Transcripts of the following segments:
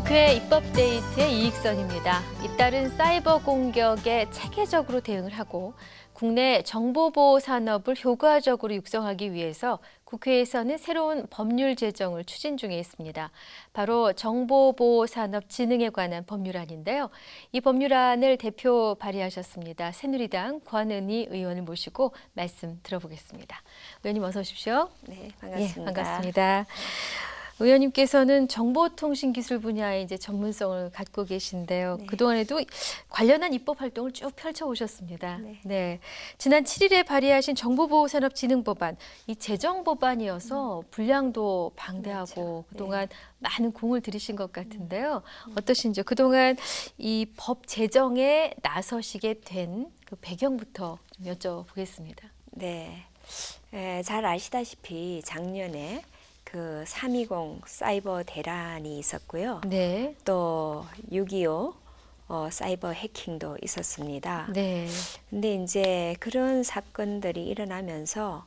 국회 입법데이트의 이익선입니다. 잇따른 사이버 공격에 체계적으로 대응을 하고 국내 정보보호 산업을 효과적으로 육성하기 위해서 국회에서는 새로운 법률 제정을 추진 중에 있습니다. 바로 정보보호산업진흥에 관한 법률안인데요. 이 법률안을 대표 발의하셨습니다. 새누리당 권은희 의원을 모시고 말씀 들어보겠습니다. 의원님 어서 오십시오. 네, 반갑습니다. 예, 반갑습니다. 의원님께서는 정보통신기술 분야에 이제 전문성을 갖고 계신데요. 네. 그동안에도 관련한 입법 활동을 쭉 펼쳐오셨습니다. 네. 네. 지난 7일에 발의하신 정보보호산업진흥법안, 이 제정법안이어서 분량도 방대하고 그렇죠. 그동안 많은 공을 들이신 것 같은데요. 어떠신지요? 그동안 이 법 제정에 나서시게 된 그 배경부터 좀 여쭤보겠습니다. 네, 잘 아시다시피 작년에 그 3.20 사이버 대란이 있었고요. 네. 또 6.25 사이버 해킹도 있었습니다. 네. 근데 이제 그런 사건들이 일어나면서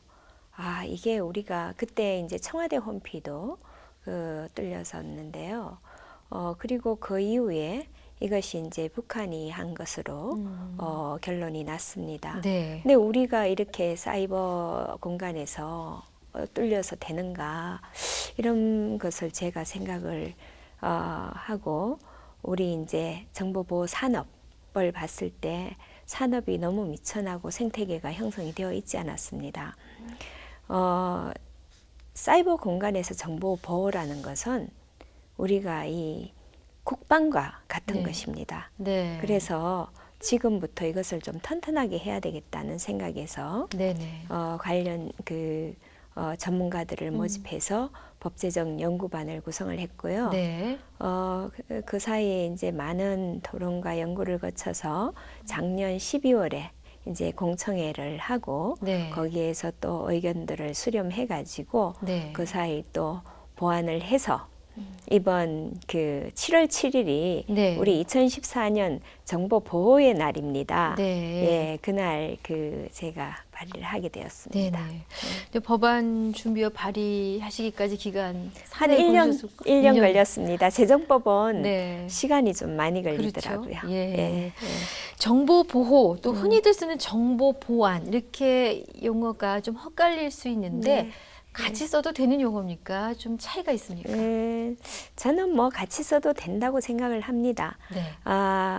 이게 우리가 그때 이제 청와대 홈피도 뚫렸었는데요. 그리고 그 이후에 이것이 이제 북한이 한 것으로 결론이 났습니다. 네. 근데 우리가 이렇게 사이버 공간에서 뚫려서 되는가 이런 것을 제가 생각을 하고 우리 이제 정보보호 산업을 봤을 때 산업이 너무 미천하고 생태계가 형성이 되어 있지 않았습니다. 사이버 공간에서 정보 보호라는 것은 우리가 이 국방과 같은 네. 것입니다. 네. 그래서 지금부터 이것을 좀 튼튼하게 해야 되겠다는 생각에서 네네. 관련 전문가들을 모집해서 법제정 연구반을 구성을 했고요. 네. 그 사이에 이제 많은 토론과 연구를 거쳐서 작년 12월에 이제 공청회를 하고 네. 거기에서 또 의견들을 수렴해가지고 네. 그 사이 또 보완을 해서 이번 그 7월 7일이 네. 우리 2014년 정보 보호의 날입니다. 네. 예, 그날 제가 발의를 하게 되었습니다. 네네. 이제 법안 준비와 발의하시기까지 기간 한 상당히 1년, 걸리셨을 1년 걸렸습니다. 제정법은 네. 시간이 좀 많이 그렇죠. 걸리더라고요. 예. 정보 보호 또 흔히들 쓰는 정보 보안 이렇게 용어가 좀 헛갈릴 수 있는데 네. 같이 써도 되는 용어입니까? 좀 차이가 있습니까? 저는 뭐 같이 써도 된다고 생각을 합니다. 네.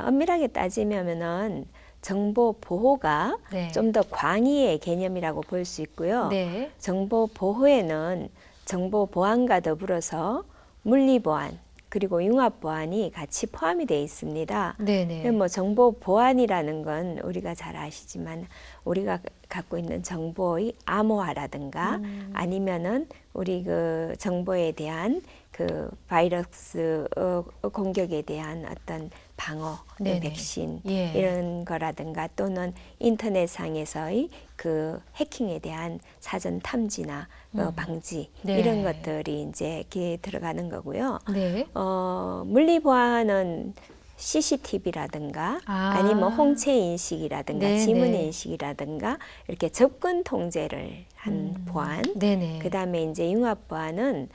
엄밀하게 따지면은 정보 보호가 네. 좀 더 광의의 개념이라고 볼 수 있고요. 네. 정보 보호에는 정보 보안과 더불어서 물리 보안 그리고 융합 보안이 같이 포함이 되어 있습니다. 네네. 뭐 정보 보안이라는 건 우리가 잘 아시지만 우리가 갖고 있는 정보의 암호화라든가 아니면은 우리 그 정보에 대한 그 바이러스 공격에 대한 어떤 방어, 네네. 백신 예. 이런 거라든가 또는 인터넷상에서의 그 해킹에 대한 사전 탐지나 방지 네. 이런 것들이 이제 이렇게 들어가는 거고요. 네. 물리 보안은 CCTV라든가 아니면 홍채 인식이라든가 네네. 지문 인식이라든가 이렇게 접근 통제를 한 보안. 네네. 그다음에 이제 융합 보안은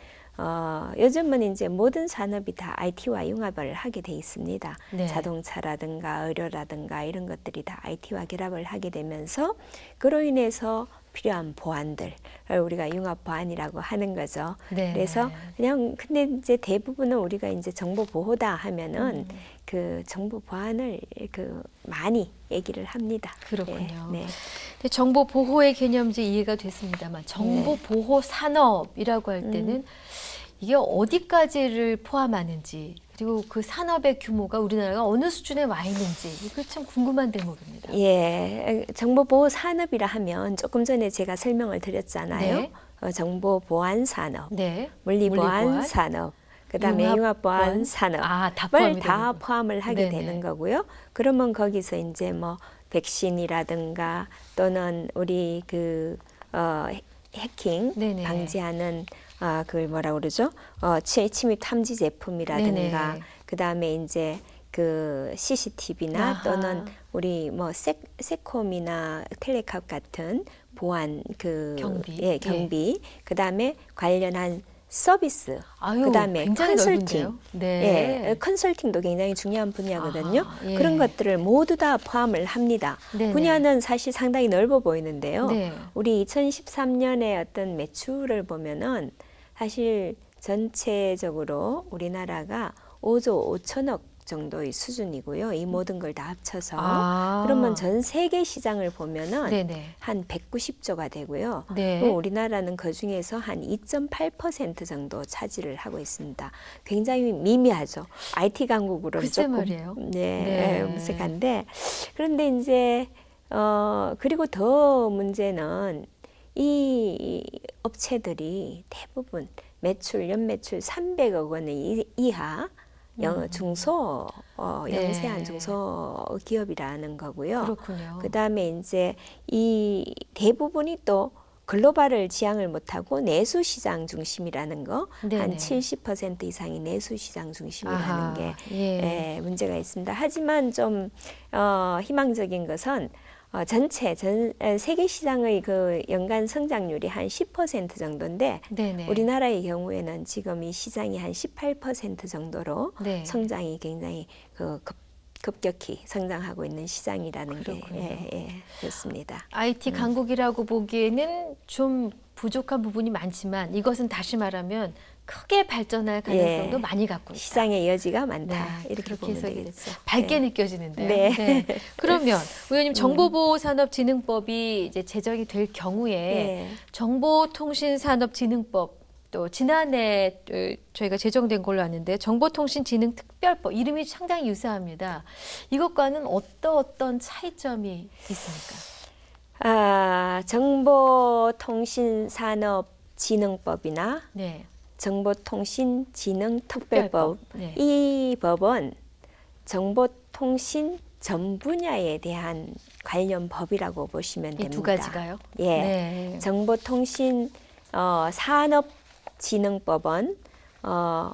요즘은 이제 모든 산업이 다 IT와 융합을 하게 돼 있습니다. 네. 자동차라든가 의료라든가 이런 것들이 다 IT와 결합을 하게 되면서 그로 인해서 필요한 보안들을 우리가 융합 보안이라고 하는 거죠. 네. 그래서 그냥 근데 이제 대부분은 우리가 이제 정보 보호다 하면은 그 정보 보안을 많이 얘기를 합니다. 그렇군요. 네. 근데 정보 보호의 개념 이제 이해가 됐습니다만 정보 보호 산업이라고 할 때는 이게 어디까지를 포함하는지 그리고 그 산업의 규모가 우리나라가 어느 수준에 와 있는지 이거 참 궁금한 대목입니다. 예, 정보보호 산업이라 하면 조금 전에 제가 설명을 드렸잖아요. 네. 정보보안 산업, 네. 물리보안 산업, 그다음에 융합보안 산업을 다 포함이 다 되는 포함을 하게 네네. 되는 거고요. 그러면 거기서 이제 뭐 백신이라든가 또는 우리 해킹 네네. 방지하는 그걸 뭐라 그러죠? 침입 탐지 제품이라든가 네네. 그다음에 이제 그 CCTV나 아하. 또는 우리 뭐 세콤이나 텔레캅 같은 보안 경비. 경비 그다음에 관련한 서비스, 아유, 그다음에 굉장히 컨설팅, 넓은데요. 네. 예, 컨설팅도 굉장히 중요한 분야거든요. 아하, 예. 그런 것들을 모두 다 포함을 합니다. 네네. 분야는 사실 상당히 넓어 보이는데요. 네. 우리 2013년에 어떤 매출을 보면은 사실 전체적으로 우리나라가 5조 5천억 정도의 수준이고요. 이 모든 걸 다 합쳐서. 그러면 전 세계 시장을 보면은 네네. 한 190조가 되고요. 네. 또 우리나라는 그 중에서 한 2.8% 정도 차지를 하고 있습니다. 굉장히 미미하죠. IT 강국으로는 글쎄 조금 말이에요. 네, 네. 무색한데 그런데 이제 그리고 더 문제는 이 업체들이 대부분 매출 연매출 300억 원 이하 중소 네. 영세한 중소 기업이라는 거고요. 그렇군요. 그다음에 이제 이 대부분이 또 글로벌을 지향을 못하고 내수 시장 중심이라는 거, 네네. 한 70% 이상이 내수 시장 중심이라는 아하, 게 예. 문제가 있습니다. 하지만 좀 희망적인 것은 세계 시장의 그 연간 성장률이 한 10% 정도인데 네네. 우리나라의 경우에는 지금 이 시장이 한 18% 정도로 네. 성장이 굉장히 급격히 성장하고 있는 시장이라는 그렇군요. 게 그렇습니다. IT 강국이라고 보기에는 좀 부족한 부분이 많지만 이것은 다시 말하면 크게 발전할 가능성도 예. 많이 갖고 있다. 시장의 여지가 많다. 네, 이렇게 그렇게 보면 해석이 되겠죠. 밝게 네. 느껴지는데요. 네. 그러면 의원님 정보보호산업진흥법이 이제 제정이 될 경우에 네. 정보통신산업진흥법 또 지난해 저희가 제정된 걸로 아는데 정보통신진흥특별법 이름이 상당히 유사합니다. 이것과는 어떤 차이점이 있습니까? 정보통신산업진흥법이나 네. 정보통신진흥특별법 네. 이 법은 정보통신 전 분야에 대한 관련 법이라고 보시면 이 됩니다. 두 가지가요? 예, 네. 정보통신 산업진흥법은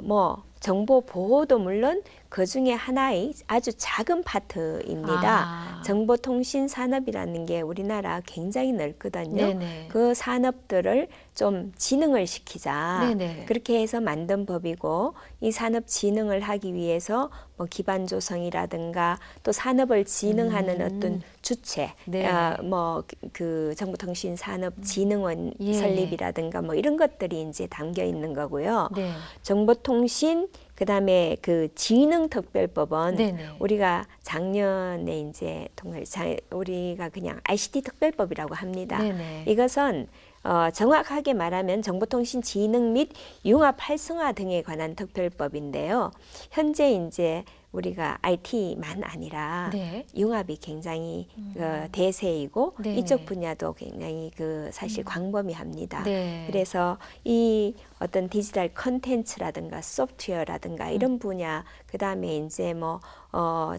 뭐 정보 보호도 물론 그 중에 하나의 아주 작은 파트입니다. 정보통신 산업이라는 게 우리나라 굉장히 넓거든요. 네네. 그 산업들을 좀 진흥을 시키자. 네네. 그렇게 해서 만든 법이고 이 산업 진흥을 하기 위해서 뭐 기반 조성이라든가 또 산업을 진흥하는 어떤 주체, 네. 뭐 그 정보통신 산업진흥원 예. 설립이라든가 뭐 이런 것들이 이제 담겨 있는 거고요. 네. 정보통신 그다음에 그 진흥특별법은 네네. 우리가 작년에 이제 우리가 그냥 ICT 특별법이라고 합니다. 네네. 이것은 정확하게 말하면 정보통신 진흥 및 융합 활성화 등에 관한 특별법인데요. 현재 이제 우리가 IT만 아니라 네. 융합이 굉장히 대세이고 네네. 이쪽 분야도 굉장히 사실 광범위합니다. 네. 그래서 이 어떤 디지털 컨텐츠라든가 소프트웨어라든가 이런 분야, 그 다음에 이제 뭐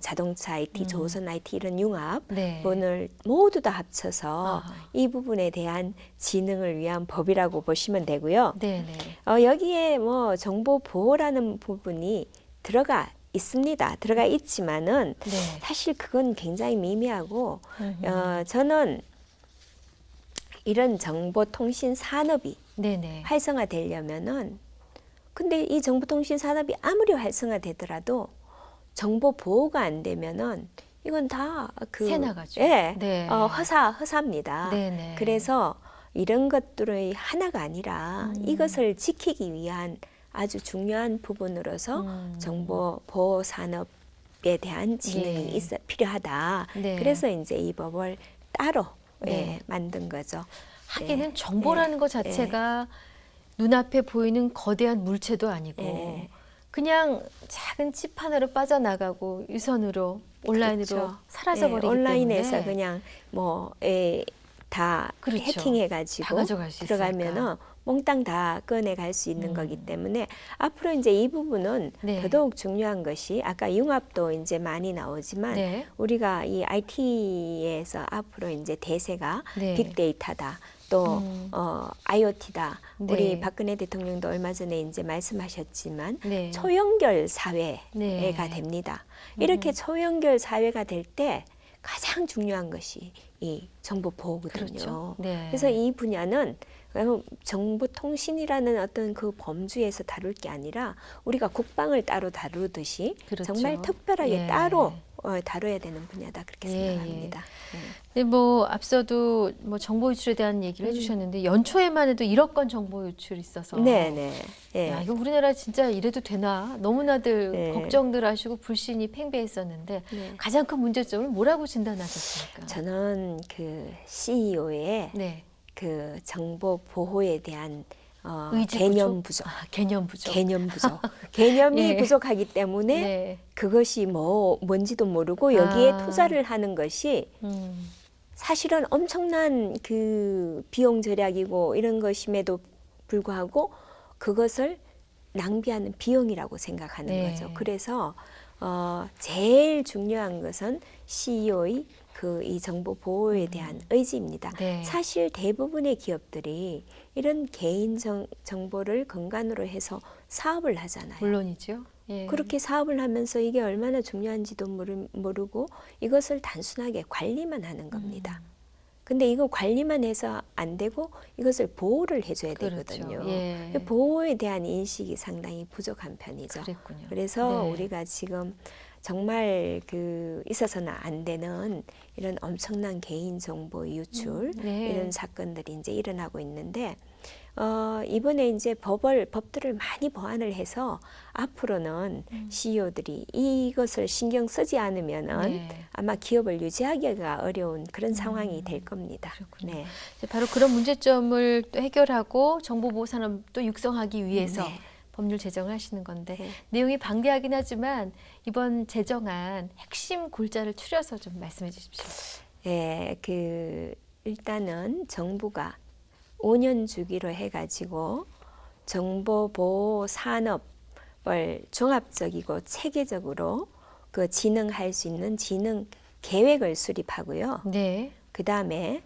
자동차 IT, 조선 IT 이런 융합 네. 분을 모두 다 합쳐서 아하. 이 부분에 대한 진흥을 위한 법이라고 보시면 되고요. 네네. 여기에 뭐 정보 보호라는 부분이 들어가 있습니다. 들어가 있지만은 네. 사실 그건 굉장히 미미하고 저는 이런 정보통신 산업이 네네. 활성화되려면은 근데 이 정보통신 산업이 아무리 활성화되더라도 정보 보호가 안 되면은 이건 다 새 나가죠. 예, 네. 허사입니다. 네네. 그래서 이런 것들의 하나가 아니라 이것을 지키기 위한 아주 중요한 부분으로서 정보 보호 산업에 대한 진흥이 예. 필요하다. 네. 그래서 이제 이 법을 따로 네. 만든 거죠. 하기는 네. 정보라는 것 자체가 눈앞에 보이는 거대한 물체도 아니고 네. 그냥 작은 칩 하나로 빠져나가고 유선으로 온라인으로 그렇죠. 사라져버리기 온라인에서 때문에 그냥 다 그렇죠. 해킹해가지고 다 가져갈 수 들어가면은 몽땅 다 꺼내갈 수 있는 거기 때문에 앞으로 이제 이 부분은 네. 더더욱 중요한 것이 아까 융합도 이제 많이 나오지만 네. 우리가 이 IT에서 앞으로 이제 대세가 네. 빅데이터다. 또 IoT다. 네. 우리 박근혜 대통령도 얼마 전에 이제 말씀하셨지만 네. 초연결 사회가 네. 됩니다. 이렇게 초연결 사회가 될 때 가장 중요한 것이 이 정보 보호거든요. 그렇죠. 네. 그래서 이 분야는 정보통신이라는 어떤 그 범주에서 다룰 게 아니라 우리가 국방을 따로 다루듯이 그렇죠. 정말 특별하게 예. 따로 다뤄야 되는 분야다 그렇게 예, 생각합니다. 근데 뭐 앞서도 뭐 정보 유출에 대한 얘기를 해주셨는데 연초에만 해도 1억 건 정보 유출이 있어서 네네. 예. 야, 이거 우리나라 진짜 이래도 되나? 너무나들 네. 걱정들 하시고 불신이 팽배했었는데 네. 가장 큰 문제점을 뭐라고 진단하셨습니까? 저는 그 CEO의 네. 그 정보 보호에 대한 의지 개념 부족. 개념 부족. 개념 부족. 개념이 예. 부족하기 때문에 네. 그것이 뭔지도 모르고 여기에 아. 투자를 하는 것이 사실은 엄청난 그 비용 절약이고 이런 것임에도 불구하고 그것을 낭비하는 비용이라고 생각하는 네. 거죠. 그래서 제일 중요한 것은 CEO의 이 정보 보호에 대한 의지입니다. 네. 사실 대부분의 기업들이 이런 개인 정보를 근간으로 해서 사업을 하잖아요. 물론이죠. 예. 그렇게 사업을 하면서 이게 얼마나 중요한지도 모르고 이것을 단순하게 관리만 하는 겁니다. 근데 이거 관리만 해서 안 되고 이것을 보호를 해줘야 그렇죠. 되거든요. 예. 보호에 대한 인식이 상당히 부족한 편이죠. 그랬군요. 그래서 네. 우리가 지금 정말 있어서는 안 되는 이런 엄청난 개인 정보 유출 네. 이런 사건들이 이제 일어나고 있는데 이번에 이제 법들을 많이 보완을 해서 앞으로는 CEO들이 이것을 신경 쓰지 않으면은 네. 아마 기업을 유지하기가 어려운 그런 상황이 될 겁니다. 그렇군요. 네. 이제 바로 그런 문제점을 또 해결하고 정보보호 산업도 육성하기 위해서 네. 법률 제정을 하시는 건데 네. 내용이 방대하긴 하지만 이번 제정안 핵심 골자를 추려서 좀 말씀해 주십시오. 예, 일단은 정부가 5년 주기로 해가지고 정보보호 산업을 종합적이고 체계적으로 진흥할 수 있는 진흥 계획을 수립하고요. 네. 그 다음에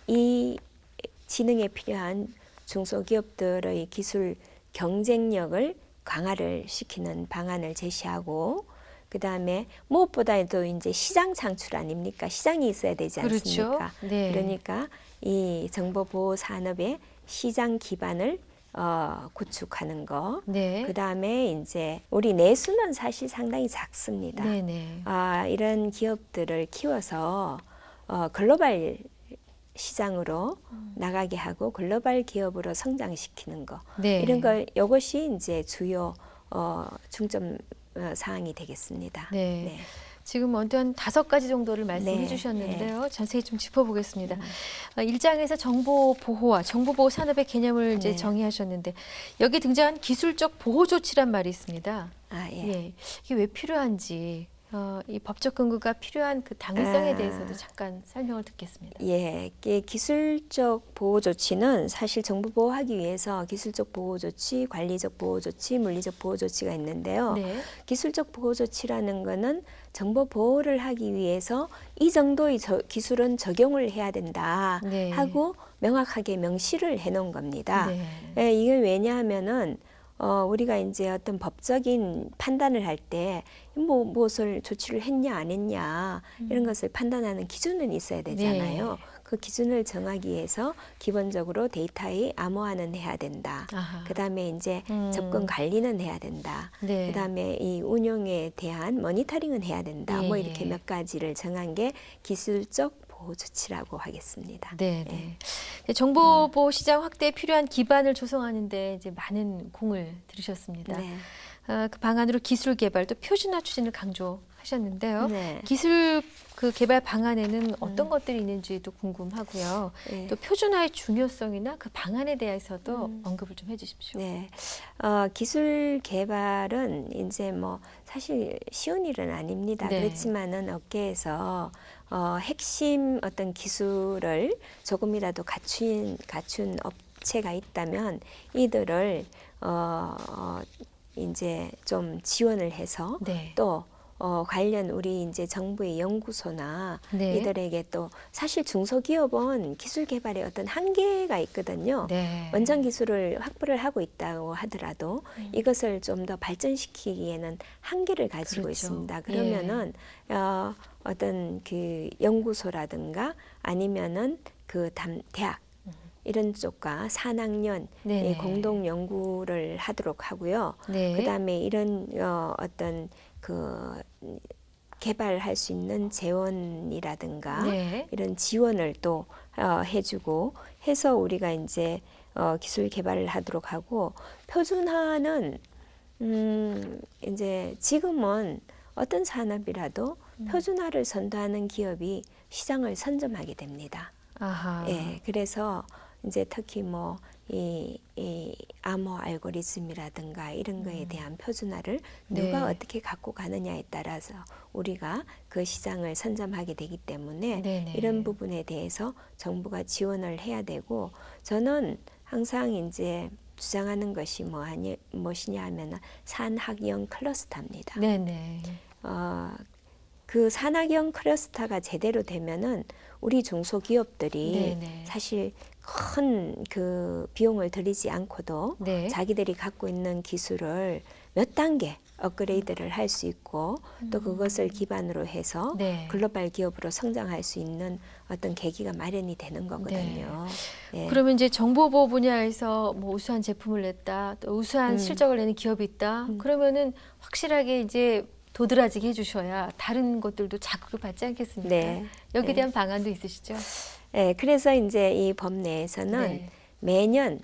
이 진흥에 필요한 중소기업들의 기술 경쟁력을 강화를 시키는 방안을 제시하고 그 다음에 무엇보다도 이제 시장 창출 아닙니까? 시장이 있어야 되지 않습니까? 그렇죠. 네. 그러니까 이 정보보호 산업의 시장 기반을 구축하는 거. 네. 그 다음에 이제 우리 내수는 사실 상당히 작습니다. 네네. 이런 기업들을 키워서 글로벌 시장으로 나가게 하고 글로벌 기업으로 성장시키는 거. 네. 이런 거 이것이 이제 주요 중점 사항이 되겠습니다. 네. 지금 언뜻 한 5가지 정도를 말씀해 네, 주셨는데요. 자세히 좀 짚어보겠습니다. 1장에서 정보 보호와 정보 보호 산업의 개념을 이제 네. 정의하셨는데 여기 등장한 기술적 보호 조치란 말이 있습니다. 예. 예. 이게 왜 필요한지 이 법적 근거가 필요한 그 당위성에 대해서도 잠깐 설명을 듣겠습니다. 예, 기술적 보호 조치는 사실 정보 보호하기 위해서 기술적 보호 조치, 관리적 보호 조치, 물리적 보호 조치가 있는데요. 네. 기술적 보호 조치라는 거는 정보 보호를 하기 위해서 이 정도의 기술은 적용을 해야 된다 네. 하고 명확하게 명시를 해놓은 겁니다. 네. 예, 이게 왜냐하면은 우리가 이제 어떤 법적인 판단을 할 때 무엇을 조치를 했냐 안 했냐 이런 것을 판단하는 기준은 있어야 되잖아요. 네. 그 기준을 정하기 위해서 기본적으로 데이터의 암호화는 해야 된다. 아하. 그다음에 이제 접근 관리는 해야 된다. 네. 그다음에 이 운용에 대한 모니터링은 해야 된다. 뭐 이렇게 예. 몇 가지를 정한 게 기술적 보호 조치라고 하겠습니다. 네, 예. 네. 정보 보호 시장 확대에 필요한 기반을 조성하는데 이제 많은 공을 들이셨습니다. 네. 그 방안으로 기술 개발 또 표준화 추진을 강조하셨는데요. 네. 기술 그 개발 방안에는 어떤 것들이 있는지도 궁금하고요. 네. 또 표준화의 중요성이나 그 방안에 대해서도 언급을 좀 해주십시오. 네, 기술 개발은 이제 뭐 사실 쉬운 일은 아닙니다. 네. 그렇지만은 업계에서 핵심 어떤 기술을 조금이라도 갖춘 업체가 있다면 이들을 이제 좀 지원을 해서 네. 또 관련 우리 이제 정부의 연구소나 네. 이들에게 또 사실 중소기업은 기술 개발에 어떤 한계가 있거든요. 네. 원전 기술을 확보를 하고 있다고 하더라도 이것을 좀 더 발전시키기에는 한계를 가지고 그렇죠. 있습니다. 그러면은 어떤 그 연구소라든가 아니면은 대학 이런 쪽과 산학년 네네. 공동 연구를 하도록 하고요. 네. 그다음에 이런 어떤 그 개발할 수 있는 재원이라든가 네. 이런 지원을 또 해주고 해서 우리가 이제 기술 개발을 하도록 하고 표준화는 이제 지금은 어떤 산업이라도 표준화를 선도하는 기업이 시장을 선점하게 됩니다. 아하. 예, 그래서 이제 특히 뭐 이 암호 알고리즘이라든가 이런 거에 대한 표준화를 누가 네. 어떻게 갖고 가느냐에 따라서 우리가 그 시장을 선점하게 되기 때문에 네네. 이런 부분에 대해서 정부가 지원을 해야 되고 저는 항상 이제 주장하는 것이 무엇이냐 하면 산학연 클러스터입니다. 네네. 그 산학연 클러스터가 제대로 되면은 우리 중소기업들이 네네. 사실 큰 그 비용을 들이지 않고도 네. 자기들이 갖고 있는 기술을 몇 단계 업그레이드를 할 수 있고 또 그것을 기반으로 해서 네. 글로벌 기업으로 성장할 수 있는 어떤 계기가 마련이 되는 거거든요. 예. 그러면 이제 정보보호 분야에서 뭐 우수한 제품을 냈다, 또 우수한 실적을 내는 기업이 있다. 그러면은 확실하게 이제 도드라지게 해주셔야 다른 것들도 자극을 받지 않겠습니까? 네. 여기에 네. 대한 방안도 있으시죠? 예, 그래서 이제 이 법 내에서는 네. 매년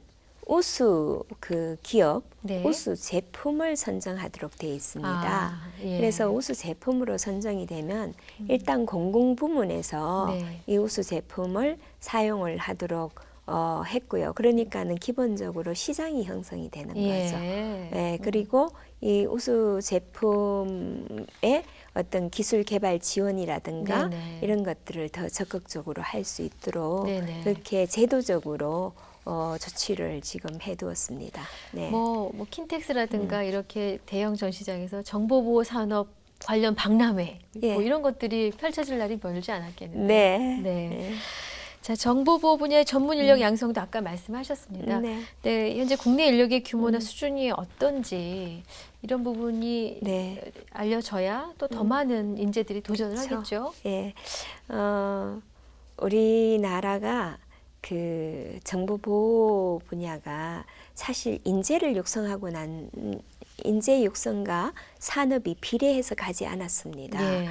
우수 그 기업, 네. 우수 제품을 선정하도록 되어 있습니다. 아, 예. 그래서 우수 제품으로 선정이 되면 일단 공공부문에서 네. 이 우수 제품을 사용을 하도록 했고요. 그러니까는 기본적으로 시장이 형성이 되는 거죠. 예, 그리고 이 우수 제품의 어떤 기술 개발 지원이라든가 네네. 이런 것들을 더 적극적으로 할 수 있도록 네네. 그렇게 제도적으로 조치를 지금 해두었습니다. 네. 뭐 킨텍스라든가 이렇게 대형 전시장에서 정보보호 산업 관련 박람회 예. 뭐 이런 것들이 펼쳐질 날이 멀지 않았겠는데. 네. 네. 네. 자, 정보보호 분야의 전문 인력 양성도 아까 말씀하셨습니다. 네. 네, 현재 국내 인력의 규모나 수준이 어떤지 이런 부분이 네. 알려져야 또 더 많은 인재들이 도전을 그렇죠. 하겠죠. 예. 우리나라가 그 정보 보호 분야가 사실 인재를 육성하고 난 인재 육성과 산업이 비례해서 가지 않았습니다. 예.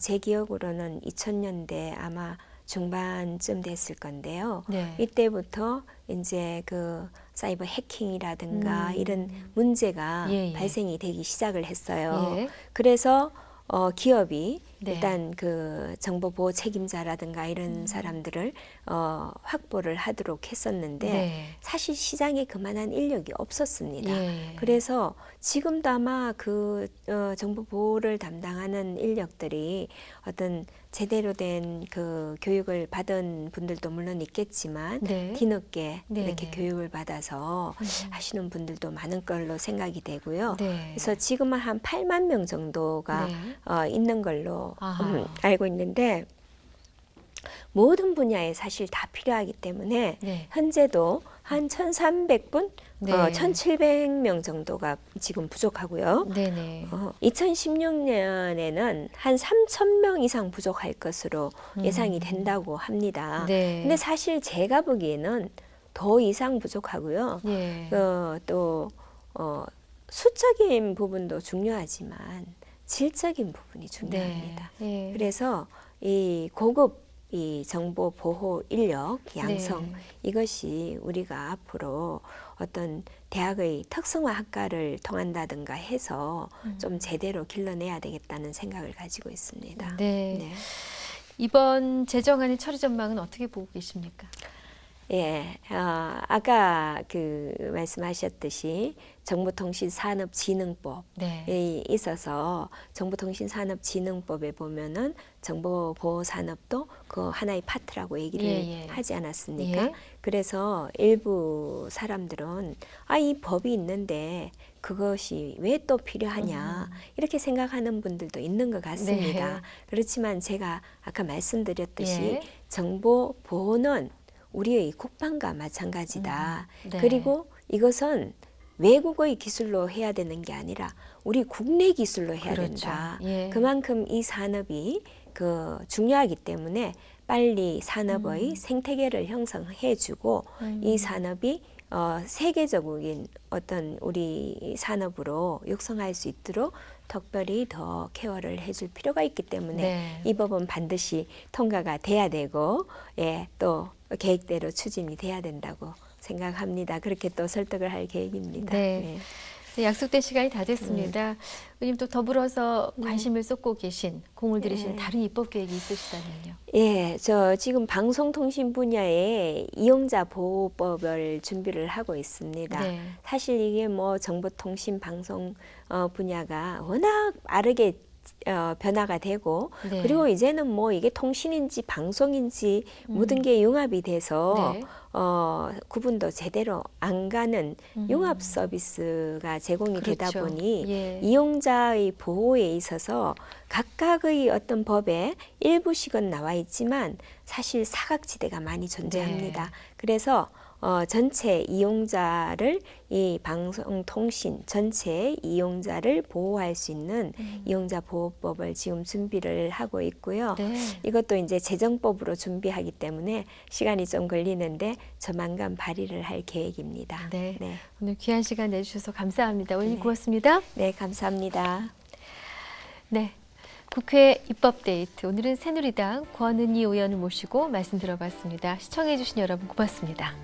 제 기억으로는 2000년대 아마 중반쯤 됐을 건데요. 네. 이때부터 이제 그 사이버 해킹이라든가 이런 문제가 예, 예. 발생이 되기 시작을 했어요. 예. 그래서 기업이 네. 일단 그 정보 보호 책임자라든가 이런 사람들을 확보를 하도록 했었는데 네. 사실 시장에 그만한 인력이 없었습니다. 예. 그래서 지금도 아마 그 정보 보호를 담당하는 인력들이 어떤 제대로 된 그 교육을 받은 분들도 물론 있겠지만 네. 뒤늦게 네, 이렇게 네. 교육을 받아서 하시는 분들도 많은 걸로 생각이 되고요. 네. 그래서 지금은 한 8만 명 정도가 네. 있는 걸로 아하. 알고 있는데 모든 분야에 사실 다 필요하기 때문에 네. 현재도 한 1,300분, 네. 1,700명 정도가 지금 부족하고요. 네네. 2016년에는 한 3,000명 이상 부족할 것으로 예상이 된다고 합니다. 네. 근데 사실 제가 보기에는 더 이상 부족하고요. 예. 또 수적인 부분도 중요하지만 질적인 부분이 중요합니다. 네. 예. 그래서 이 고급 이 정보 보호 인력 양성 네. 이것이 우리가 앞으로 어떤 대학의 특성화 학과를 통한다든가 해서 좀 제대로 길러내야 되겠다는 생각을 가지고 있습니다. 네. 네. 이번 제정안의 처리 전망은 어떻게 보고 계십니까? 예, 아까 그 말씀하셨듯이 정보통신산업진흥법에 네. 있어서 정보통신산업진흥법에 보면은 정보보호산업도 그 하나의 파트라고 얘기를 예, 예. 하지 않았습니까? 예. 그래서 일부 사람들은 이 법이 있는데 그것이 왜 또 필요하냐 이렇게 생각하는 분들도 있는 것 같습니다. 네. 그렇지만 제가 아까 말씀드렸듯이 예. 정보보호는 우리의 국방과 마찬가지다. 네. 그리고 이것은 외국의 기술로 해야 되는 게 아니라 우리 국내 기술로 해야 그렇죠. 된다. 예. 그만큼 이 산업이 그 중요하기 때문에 빨리 산업의 생태계를 형성해주고 이 산업이 세계적인 어떤 우리 산업으로 육성할 수 있도록 특별히 더 케어를 해줄 필요가 있기 때문에 네. 이 법은 반드시 통과가 돼야 되고 예, 또 계획대로 추진이 돼야 된다고 생각합니다. 그렇게 또 설득을 할 계획입니다. 네. 네, 약속된 시간이 다 됐습니다. 의원님 또 더불어서 관심을 쏟고 계신 공을 들이신 다른 입법 계획이 있으시다면요. 예, 저 지금 방송통신 분야에 이용자 보호법을 준비를 하고 있습니다. 네. 사실 이게 뭐 정보통신 방송 분야가 워낙 빠르게 변화가 되고 네. 그리고 이제는 뭐 이게 통신인지 방송인지 모든 게 융합이 돼서 네. 구분도 제대로 안 가는 융합 서비스가 제공이 되다 그렇죠. 보니 예. 이용자의 보호에 있어서 각각의 어떤 법에 일부씩은 나와 있지만 사실 사각지대가 많이 존재합니다. 네. 그래서 전체 이용자를 이 방송통신 전체 이용자를 보호할 수 있는 이용자 보호법을 지금 준비를 하고 있고요. 네. 이것도 이제 재정법으로 준비하기 때문에 시간이 좀 걸리는데 조만간 발의를 할 계획입니다. 네. 네, 오늘 귀한 시간 내주셔서 감사합니다. 의원님 고맙습니다. 네, 감사합니다. 네. 국회 입법데이트. 오늘은 새누리당 권은희 의원을 모시고 말씀 들어봤습니다. 시청해주신 여러분 고맙습니다.